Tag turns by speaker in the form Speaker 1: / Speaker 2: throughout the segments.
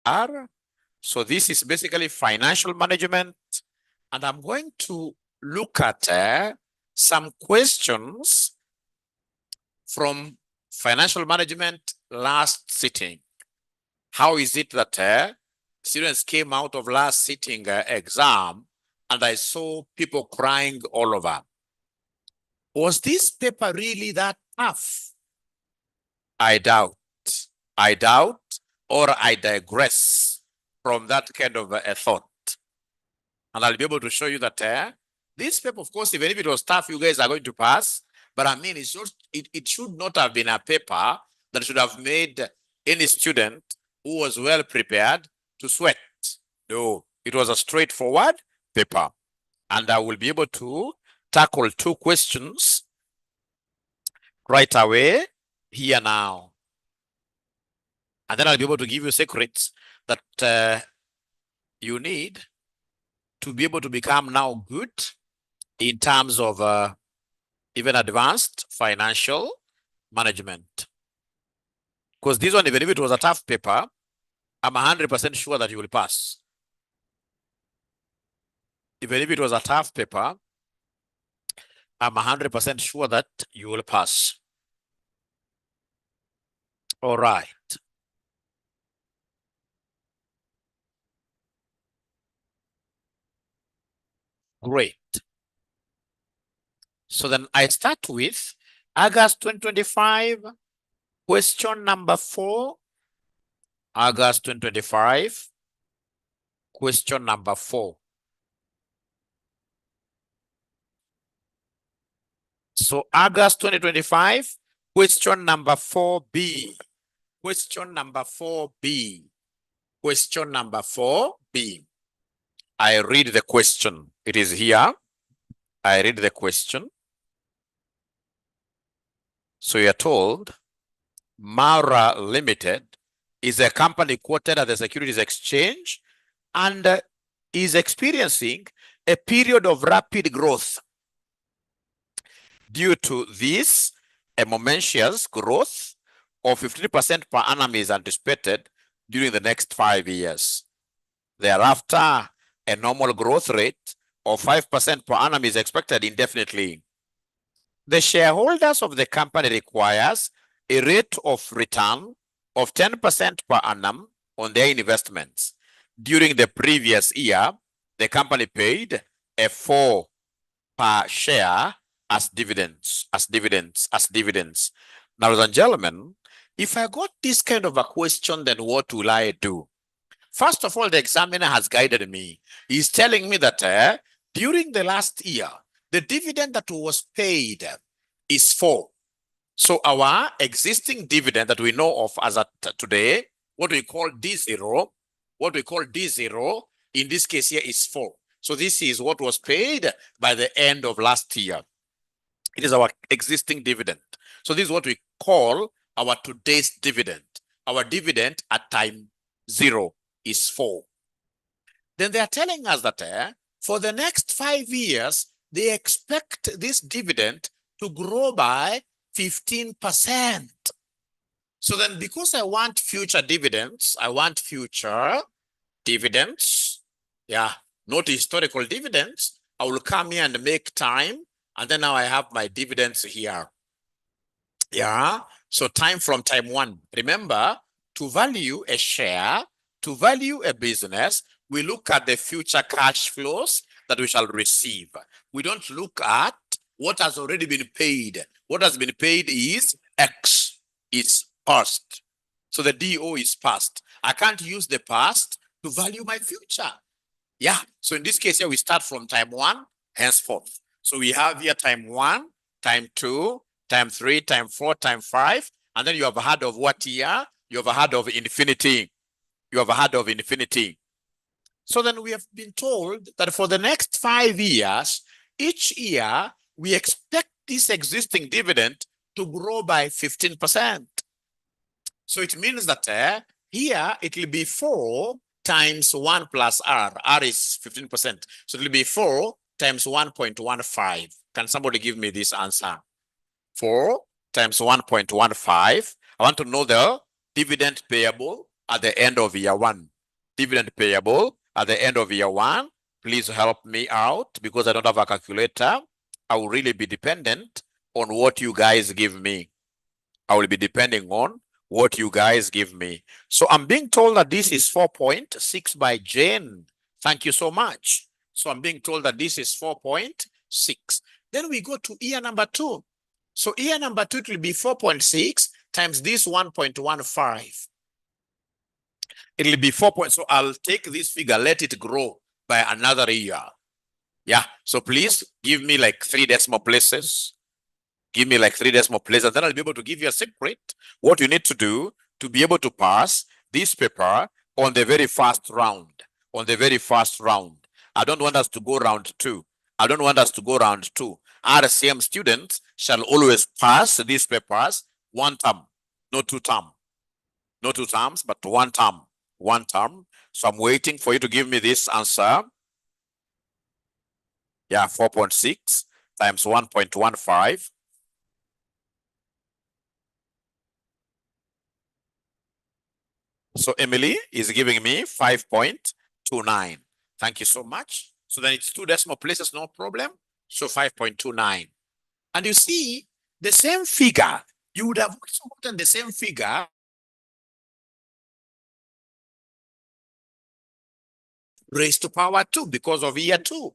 Speaker 1: R. So this is basically financial management. And I'm going to look at some questions from financial management last sitting. How is it that students came out of last sitting exam and I saw people crying all over? Was this paper really that tough? I doubt, or I digress from that kind of a thought. And I'll be able to show you that this paper, of course, even if it was tough, you guys are going to pass. But I mean, it should not have been a paper that should have made any student who was well prepared to sweat. No, it was a straightforward paper. And I will be able to tackle 2 questions right away here now. And then I'll be able to give you secrets that you need to be able to become now good in terms of even advanced financial management. Because this one, even if it was a tough paper, I'm 100% sure that you will pass. Even if it was a tough paper, I'm 100% sure that you will pass. All right. Great. So then I start with August 2025, question number 4. August 2025, question number 4. So August 2025, question number 4B. Question number 4B. Question number 4B. I read the question. It is here. I read the question. So you're told, Mara Limited is a company quoted at the Securities Exchange and is experiencing a period of rapid growth. Due to this, a momentous growth of 15% per annum is anticipated during the next 5 years. Thereafter, a normal growth rate of 5% per annum is expected indefinitely. The shareholders of the company requires a rate of return of 10% per annum on their investments. During the previous year, the company paid a 4 per share as dividends. Now, ladies and gentlemen, if I got this kind of a question, then what will I do? First of all, the examiner has guided me. He's telling me that during the last year, the dividend that was paid is 4. So our existing dividend that we know of as at today, what we call D0, in this case here is 4. So this is what was paid by the end of last year. It is our existing dividend. So this is what we call our today's dividend. Our dividend at time 0 is 4. Then they are telling us that for the next 5 years, they expect this dividend to grow by 15%. So then because I want future dividends, yeah, not historical dividends, I will come here and make time, and then now I have my dividends here. Yeah, so time from time 1. Remember, to value a share, to value a business, we look at the future cash flows that we shall receive. We don't look at what has already been paid. What has been paid is X, it's past. So the DO is past. I can't use the past to value my future. Yeah, so in this case here, we start from time 1, henceforth. So we have here time 1, time 2, time 3, time 4, time 5, and then you have heard of what year? You have heard of infinity. You have heard of infinity. So then we have been told that for the next 5 years, each year, we expect this existing dividend to grow by 15%. So it means that here it will be 4 times 1 plus R. R is 15%. So it will be 4 times 1.15. Can somebody give me this answer? 4 times 1.15. I want to know the dividend payable at the end of year 1. dividend payable at the end of year 1. Please help me out because I don't have a calculator. I will really be dependent on what you guys give me. I will be depending on what you guys give me. So I'm being told that this is 4.6 by Jane. Thank you so much. So I'm being told that this is 4.6. Then we go to year number 2. So year number 2, it will be 4.6 times this 1.15. It will be 4. So I'll take this figure, let it grow by another year. Yeah. So please give me like 3 decimal places. Give me like 3 decimal places, and then I'll be able to give you a secret. What you need to do to be able to pass this paper on the very first round. On the very first round. I don't want us to go round 2. I don't want us to go round 2. RCM students shall always pass these papers 1 term, not 2 term. Not 2 terms, but 1 term. 1 term. So I'm waiting for you to give me this answer. Yeah, 4.6 times 1.15. So Emily is giving me 5.29. Thank you so much. So then it's 2 decimal places, no problem. So 5.29. And you see, the same figure, you would have also gotten the same figure raised to power 2 because of year 2.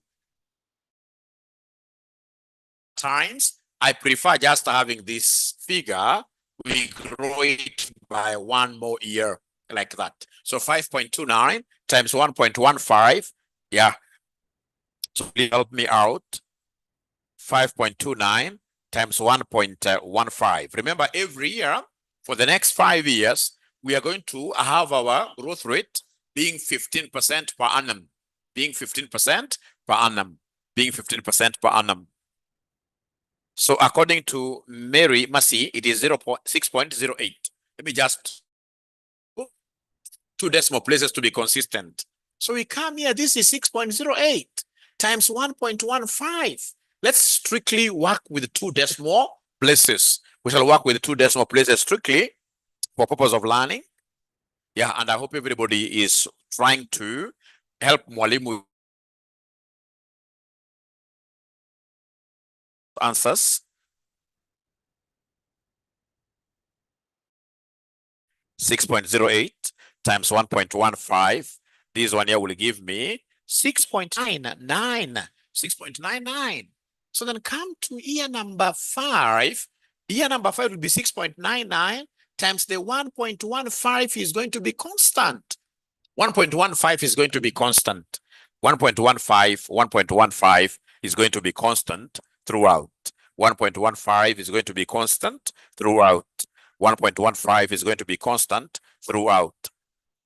Speaker 1: Times, I prefer just having this figure, we grow it by 1 more year like that. So 5.29 times 1.15, yeah. So please help me out. 5.29 times 1.15. Remember, every year for the next 5 years, we are going to have our growth rate being 15% per annum. Being 15% per annum. Being 15% per annum. So according to Mary Massey, it is 6.08. Let me just 2 decimal places to be consistent. So we come here, this is 6.08 times 1.15. Let's strictly work with 2 decimal places. We shall work with 2 decimal places strictly for purpose of learning. Yeah, and I hope everybody is trying to help Mwalimu answers. 6.08 times 1.15. This one here will give me 6.99. 6.99. So then come to year number 5. Year number 5 will be 6.99 times the 1.15 is going to be constant. 1.15 is going to be constant. 1.15 is going to be constant throughout. 1.15 is going to be constant throughout. 1.15 is going to be constant throughout.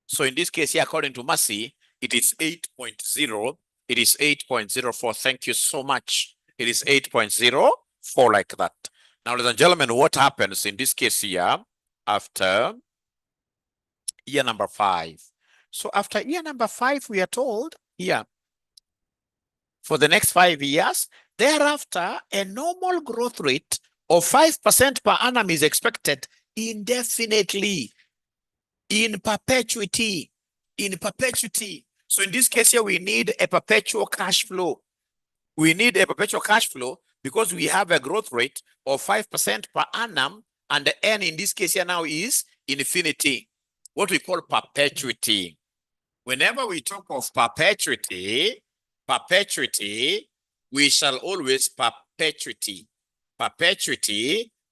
Speaker 1: So in this case here, according to Massey, it is 8.0. It is 8.04. Thank you so much. It is 8.04 like that. Now, ladies and gentlemen, what happens in this case here after year number 5? So after year number 5, we are told here, for the next 5 years, thereafter, a normal growth rate of 5% per annum is expected indefinitely, in perpetuity, in perpetuity. So in this case here, we need a perpetual cash flow. We need a perpetual cash flow because we have a growth rate of 5% per annum, and the N in this case here now is infinity, what we call perpetuity. Whenever we talk of perpetuity, we shall always perpetuity,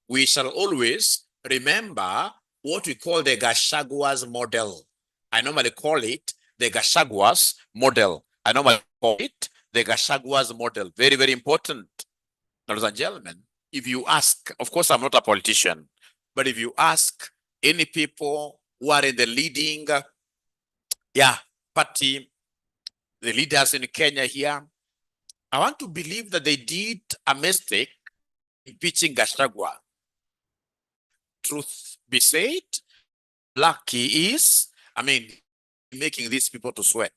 Speaker 1: we shall always remember what we call the Gachagua model. I normally call it the Gachagua model. I normally call it the Gachagua model. Very, very important. Ladies and gentlemen, if you ask, of course, I'm not a politician, but if you ask any people who are in the leading party, the leaders in Kenya here, I want to believe that they did a mistake impeaching Gachagua. Truth be said, lucky is, making these people to sweat.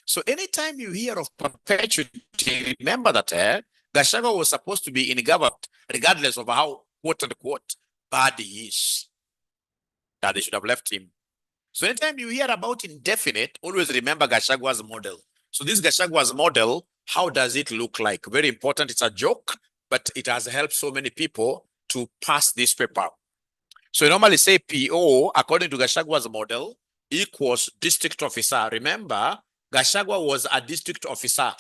Speaker 1: So anytime you hear of perpetuity, remember that Gachagua was supposed to be in government, regardless of how quote unquote bad he is. That they should have left him. So anytime you hear about indefinite, always remember Gachagwa's model. So this Gachagwa's model, how does it look like? Very important. It's a joke, but it has helped so many people to pass this paper. So you normally say PO, according to Gachagwa's model, equals district officer. Remember, Gachagua was a district officer.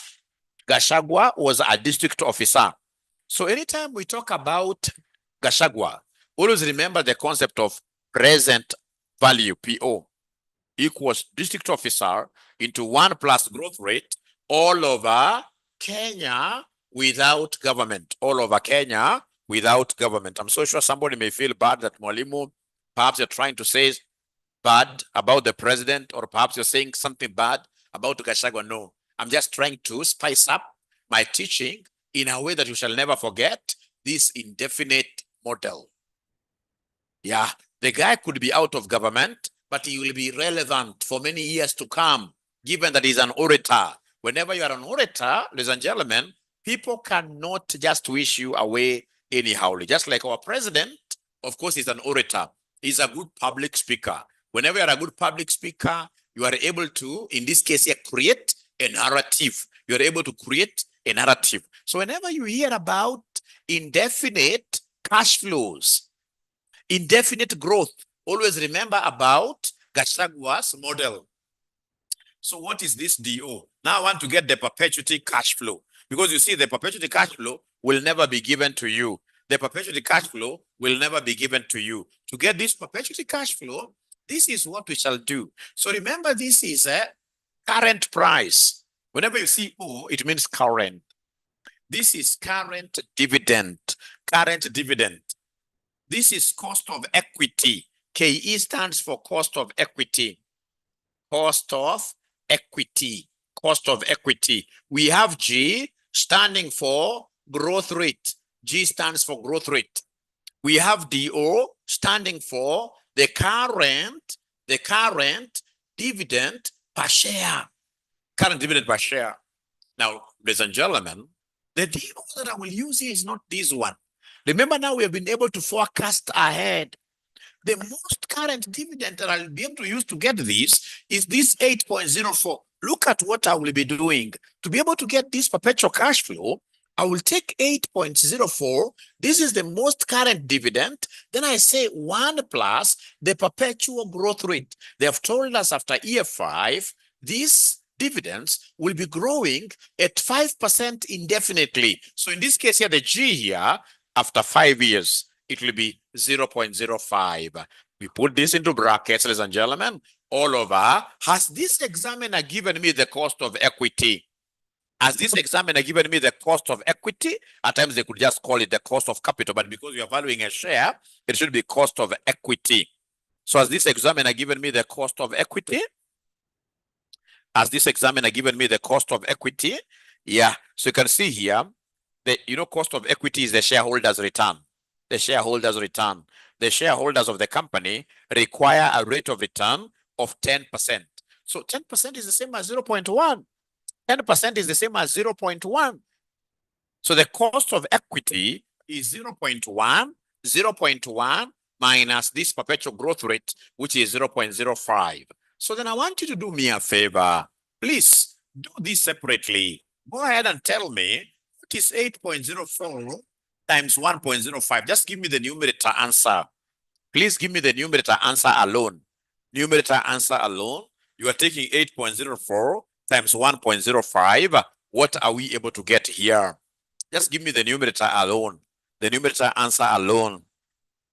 Speaker 1: Gachagua was a district officer. So anytime we talk about Gachagua, always remember the concept of present value, PO, equals district officer into 1 plus growth rate all over Kenya without government, all over Kenya without government. I'm so sure somebody may feel bad that Mwalimu, perhaps you're trying to say bad about the president, or perhaps you're saying something bad about Gachagua. No, I'm just trying to spice up my teaching in a way that you shall never forget this indefinite model. Yeah, the guy could be out of government, but he will be relevant for many years to come, given that he's an orator. Whenever you are an orator, ladies and gentlemen, people cannot just wish you away anyhow. Just like our president, of course, he's an orator. He's a good public speaker. Whenever you're a good public speaker, you are able to, in this case here, create a narrative. You're able to create a narrative. So whenever you hear about indefinite cash flows, indefinite growth, always remember about Gachagwa's model. So what is this DO? Now I want to get the perpetuity cash flow, because you see the perpetuity cash flow will never be given to you. The perpetuity cash flow will never be given to you. To get this perpetuity cash flow, this is what we shall do. So remember, this is a current price. Whenever you see O, it means current. This is current dividend, current dividend. This is cost of equity. KE stands for cost of equity. Cost of equity. Cost of equity. We have G standing for growth rate. G stands for growth rate. We have DO standing for the current dividend per share. Current dividend per share. Now, ladies and gentlemen, the DO that I will use here is not this one. Remember, now we have been able to forecast ahead. The most current dividend that I'll be able to use to get this is this 8.04. Look at what I will be doing. To be able to get this perpetual cash flow, I will take 8.04. This is the most current dividend. Then I say 1 plus the perpetual growth rate. They have told us after year 5, these dividends will be growing at 5% indefinitely. So in this case here, the G here, after 5 years, it will be 0.05. We put this into brackets, ladies and gentlemen, all over. Has this examiner given me the cost of equity? Has this examiner given me the cost of equity? At times they could just call it the cost of capital, but because you are valuing a share, it should be cost of equity. So has this examiner given me the cost of equity? Has this examiner given me the cost of equity? Yeah, so you can see here, the cost of equity is the shareholders' return. The shareholders' return. The shareholders of the company require a rate of return of 10%. So 10% is the same as 0.1. 10% is the same as 0.1. So the cost of equity is 0.1 minus this perpetual growth rate, which is 0.05. So then I want you to do me a favor. Please do this separately. Go ahead and tell me what is 8.04 times 1.05. Just give me the numerator answer. Please give me the numerator answer alone. Numerator answer alone. You are taking 8.04 times 1.05. What are we able to get here? Just give me the numerator alone. The numerator answer alone.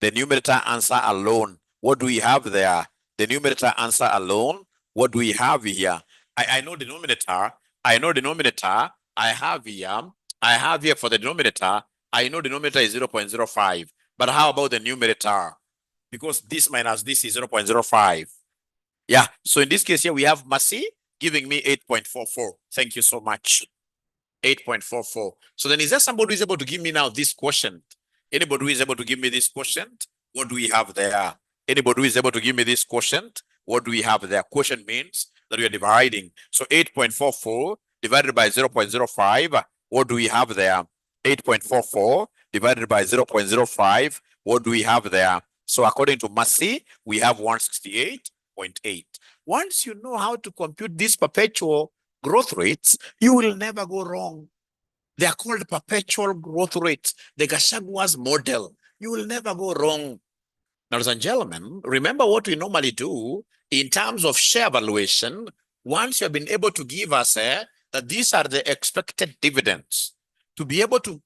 Speaker 1: The numerator answer alone. What do we have there? The numerator answer alone. What do we have here? I know denominator. I know denominator. I have here for the denominator. I know denominator is 0.05. But how about the numerator? Because this minus this is 0.05. Yeah. So in this case here, we have Mercy giving me 8.44. Thank you so much. 8.44. So then is there somebody who is able to give me now this quotient? Anybody who is able to give me this quotient? What do we have there? Anybody who is able to give me this quotient? What do we have there? Quotient means that we are dividing. So 8.44 divided by 0.05. What do we have there? 8.44 divided by 0.05. What do we have there? So according to Mercy, we have 168. 0.8. Once you know how to compute these perpetual growth rates, you will never go wrong. They are called perpetual growth rates, the Gachagua model. You will never go wrong. Ladies and gentlemen, remember what we normally do in terms of share valuation. Once you have been able to give us that these are the expected dividends, to be able to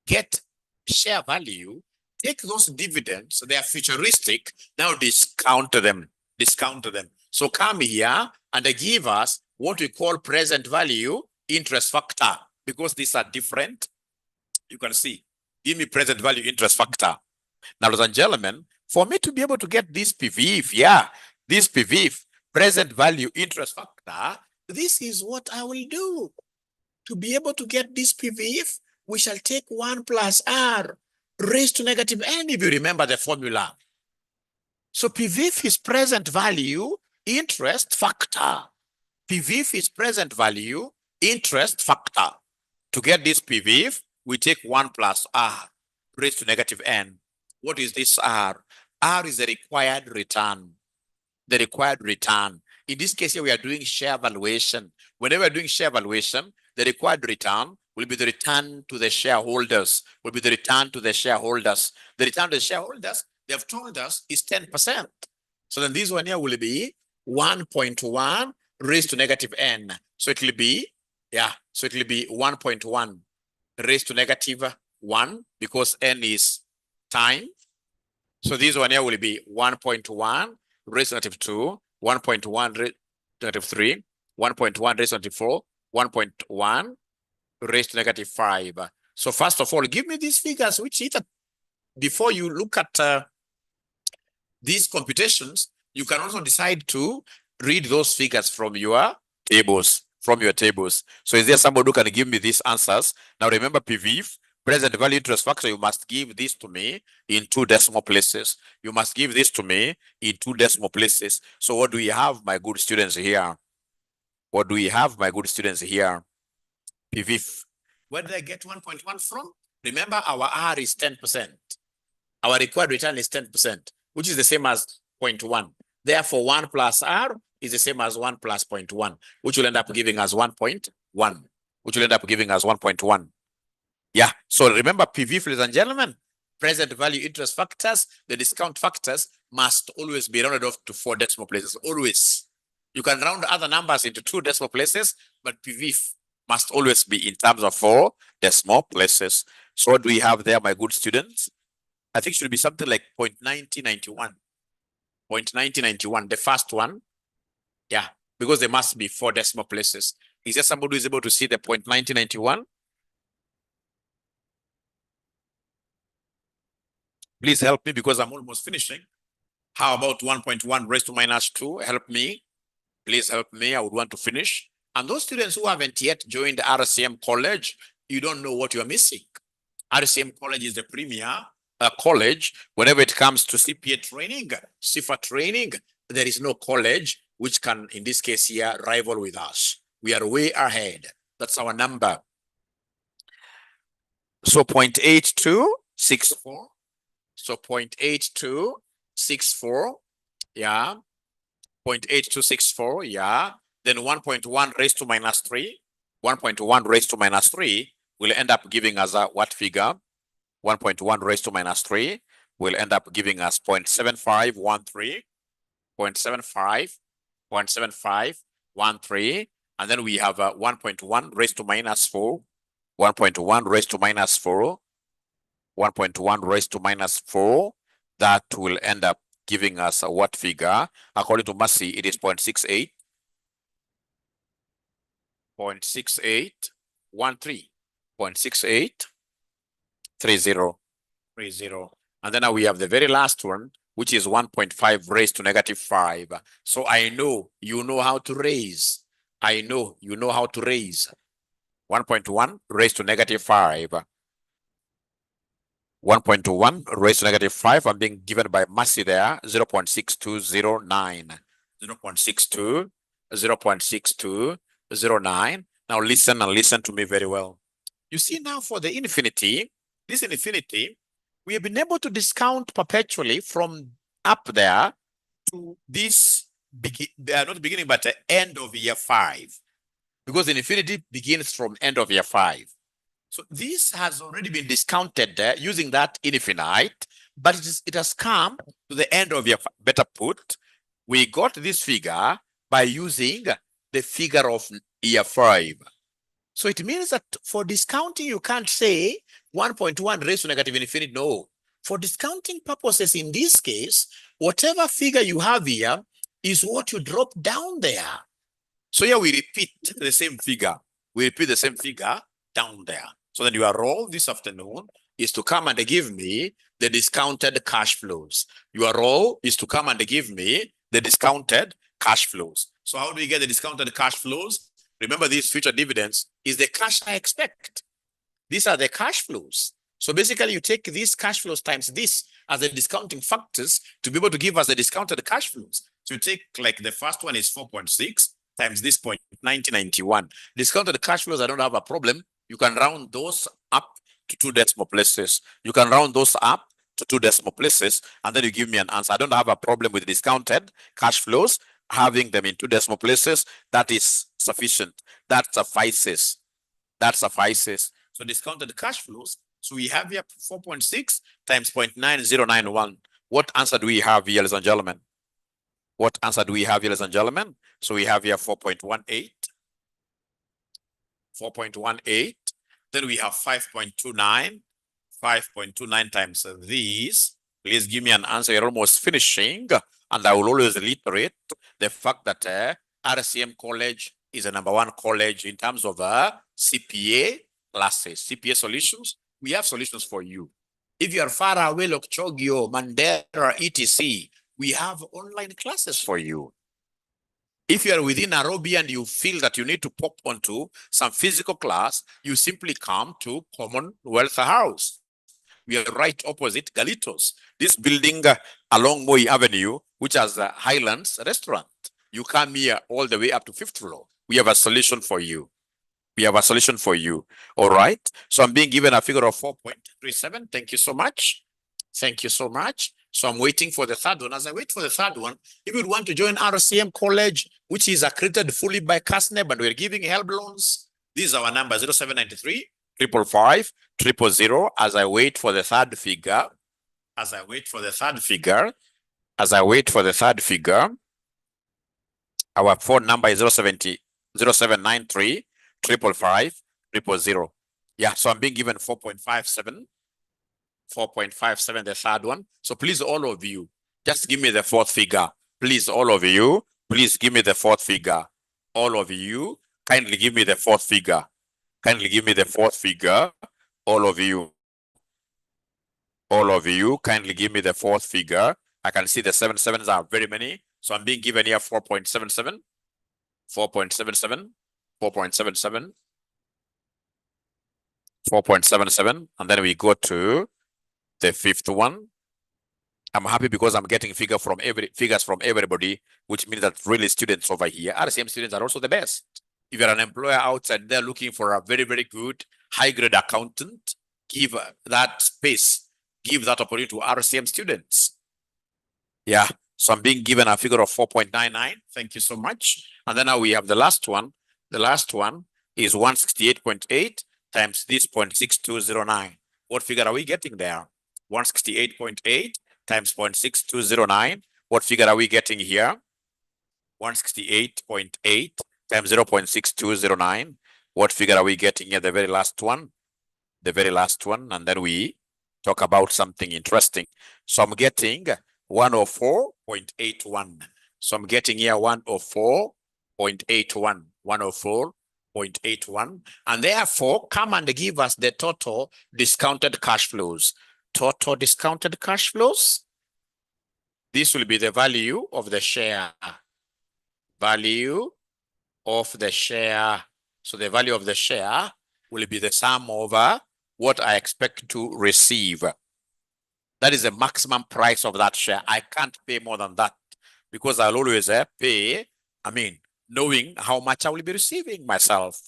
Speaker 1: get share value, take those dividends, they are futuristic, now discount them. So come here and they give us what we call present value interest factor, because these are different. You can see, give me present value interest factor. Now, ladies and gentlemen, for me to be able to get this ppv, this ppv, present value interest factor, this is what I will do. To be able to get this ppv, we shall take 1 plus r raised to negative n, if you remember the formula. So ppv is present value interest factor. ppv is present value interest factor. To get this ppv, we take 1 plus r raised to negative n. What is this r? R is the required return. The required return. In this case here, we are doing share valuation. Whenever we're doing share valuation, the required return will be the return to the shareholders. The return to the shareholders, they have told us is 10%. So then this one here will be 1.1 raised to negative n. So it will be, so it will be 1.1 raised to negative 1, because n is time. So this one here will be 1.1 raised to negative 2, 1.1 raised to negative 3, 1.1 raised to negative 4, 1.1 raised to negative 5. So first of all, give me these figures, which either before you look at these computations, you can also decide to read those figures from your tables. So is there somebody who can give me these answers? Now remember PV, present value interest factor, you must give this to me in 2 decimal places. You must give this to me in 2 decimal places. So what do we have, my good students here? What do we have, my good students here? PV. Where did I get 1.1 from? Remember, our R is 10%. Our required return is 10%, which is the same as 0.1. Therefore, 1 plus R is the same as 1 plus 0.1, which will end up giving us 1.1. Yeah, so remember PV, ladies and gentlemen, present value interest factors, the discount factors must always be rounded off to 4 decimal places, always. You can round other numbers into 2 decimal places, but PV must always be in terms of 4 decimal places. So what do we have there, my good students? I think it should be something like 0.9091. 0.9091, the first one. Yeah, because there must be 4 decimal places. Is there somebody who is able to see the 0.9091? Please help me, because I'm almost finishing. How about 1.1 raised to minus 2? Help me. Please help me. I would want to finish. And those students who haven't yet joined RCM College, you don't know what you're missing. RCM College is the premier college. Whenever it comes to CPA training, CIFA training, there is no college which can, in this case here, rival with us. We are way ahead. That's our number. So 0.8264. So 0.8264, yeah. 0.8264, yeah. Then 1.1 raised to minus 3. 1.1 raised to minus 3 will end up giving us a what figure? 1.1 raised to minus 3 will end up giving us 0.7513. 0.7513. And then we have 1.1 raised to minus 4. 1.1 raised to minus 4. 1.1 raised to minus 4. That will end up giving us a what figure? According to 𝒚𝒐, it is 0.68. 0.6813. 0.6830. And then now we have the very last one, which is 1.5 raised to negative 5. So I know you know how to raise. I know you know how to raise. 1.1 raised to negative 5. 1.1 raised to negative 5. I'm being given by 𝒚𝒐 there, 0.6209. 0.6209. Now listen and listen to me very well. You see now for the infinity, this infinity, we have been able to discount perpetually from up there to this not beginning, but the end of year 5. Because infinity begins from end of year 5. So this has already been discounted using that infinite, but it has come to the end of year 5. Better put, we got this figure by using the figure of year 5. So it means that for discounting, you can't say 1.1 raised to negative infinity. No. For discounting purposes, in this case, whatever figure you have here is what you drop down there. So here we repeat the same figure. We repeat the same figure down there. So then your role this afternoon is to come and give me the discounted cash flows. Your role is to come and give me the discounted cash flows. So how do we get the discounted cash flows? Remember, these future dividends is the cash I expect. These are the cash flows. So basically, you take these cash flows times this as the discounting factors to be able to give us the discounted cash flows. So you take, like, the first one is 4.6 times this 0.9091. Discounted cash flows, I don't have a problem. You can round those up to 2 decimal places. You can round those up to 2 decimal places, and then you give me an answer. I don't have a problem with discounted cash flows. Having them in 2 decimal places, that is sufficient. That suffices. That suffices. So discounted cash flows. So we have here 4.6 times 0.9091. What answer do we have here, ladies and gentlemen? What answer do we have here, ladies and gentlemen? So we have here 4.18. 4.18. Then we have 5.29. 5.29 times these. Please give me an answer. You're almost finishing. And I will always reiterate the fact that RCM College is the #1 college in terms of CPA classes, CPA solutions. We have solutions for you. If you are far away, like Chogio, Mandera, etc., we have online classes for you. If you are within Nairobi and you feel that you need to pop onto some physical class, you simply come to Commonwealth House. We are right opposite Galitos. This building along Moi Avenue, which has a Highlands restaurant. You come here all the way up to 5th floor. We have a solution for you. We have a solution for you. All right. So I'm being given a figure of 4.37. Thank you so much. Thank you so much. So I'm waiting for the third one. As I wait for the third one, if you want to join RCM College, which is accredited fully by CASNEB, and we're giving help loans, this is our number, 0793 555 000. As I wait for the third figure, as I wait for the third figure, our phone number is 0793 555 000. Yeah, so I'm being given 4.57. 4.57, the third one. So please, all of you, just give me the fourth figure. Please, all of you, please give me the fourth figure. All of you, kindly give me the fourth figure. Kindly give me the fourth figure. All of you, kindly give me the fourth figure. I can see the 7 sevens are very many. So I'm being given here 4.77, 4.77, 4.77, 4.77, and then we go to the fifth one. I'm happy because I'm getting figures from everybody, which means that really students over here, RCM students, are also the best. If you're an employer outside there looking for a very, very good high-grade accountant, give that space, give that opportunity to RCM students. Yeah, so I'm being given a figure of 4.99. Thank you so much. And then now we have the last one. The last one is 168.8 times this 0.6209. What figure are we getting there? 168.8 times 0.6209. What figure are we getting here? 168.8 times 0.6209. What figure are we getting here? The very last one. The very last one. And then we talk about something interesting. So I'm getting 104.81. So I'm getting here 104.81. 104.81. And therefore, come and give us the total discounted cash flows. Total discounted cash flows. This will be the value of the share. Value of the share. So the value of the share will be the sum over what I expect to receive. That is the maximum price of that share. I can't pay more than that because I'll always pay, knowing how much I will be receiving myself.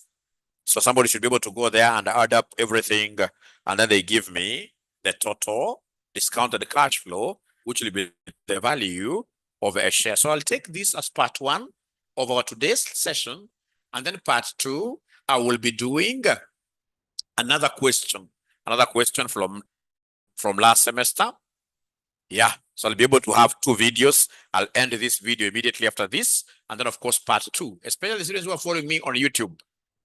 Speaker 1: So somebody should be able to go there and add up everything, and then they give me the total discounted cash flow, which will be the value of a share. So I'll take this as part 1 of our today's session. And then part 2, I will be doing another question from last semester. Yeah, so I'll be able to have 2 videos. I'll end this video immediately after this. And then, of course, part 2, especially the students who are following me on YouTube,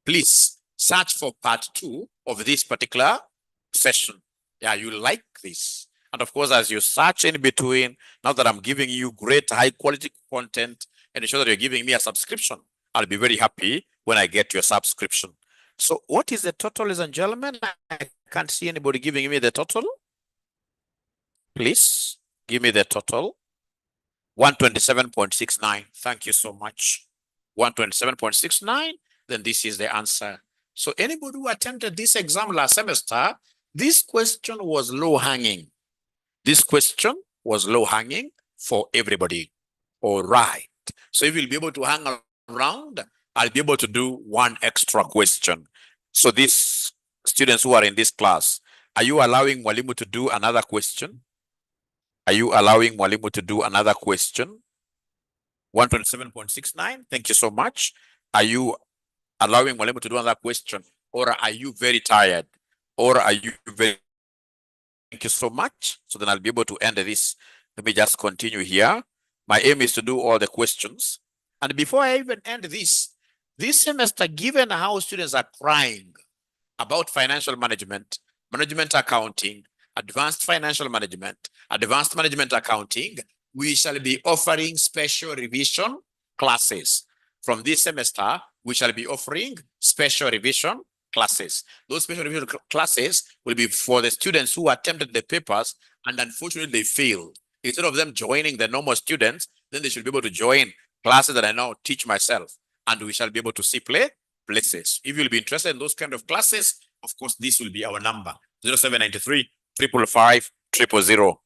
Speaker 1: please search for part 2 of this particular session. Yeah, you like this. And of course, as you search in between, now that I'm giving you great high quality content and ensure that you're giving me a subscription, I'll be very happy when I get your subscription. So what is the total, ladies and gentlemen? I can't see anybody giving me the total. Please give me the total. 127.69. Thank you so much. 127.69. Then this is the answer. So anybody who attempted this exam last semester, this question was low hanging. This question was low hanging for everybody. All right. So if you'll be able to hang around, I'll be able to do 1 extra question. So these students who are in this class, are you allowing Mwalimu to do another question? Are you allowing Mwalimu to do another question? 127.69. Thank you so much. Are you allowing Mwalimu to do another question? Or are you very tired? Or are you very... Thank you so much. So then I'll be able to end this. Let me just continue here. My aim is to do all the questions. And before I even end this semester, given how students are crying about financial management, management accounting, advanced financial management, advanced management accounting, we shall be offering special revision classes. From this semester, we shall be offering special revision classes. Those special revision classes will be for the students who attempted the papers and unfortunately they failed. Instead of them joining the normal students, then they should be able to join classes that I now teach myself, and we shall be able to see places. If you'll be interested in those kind of classes, of course, this will be our number, 0793 555 000.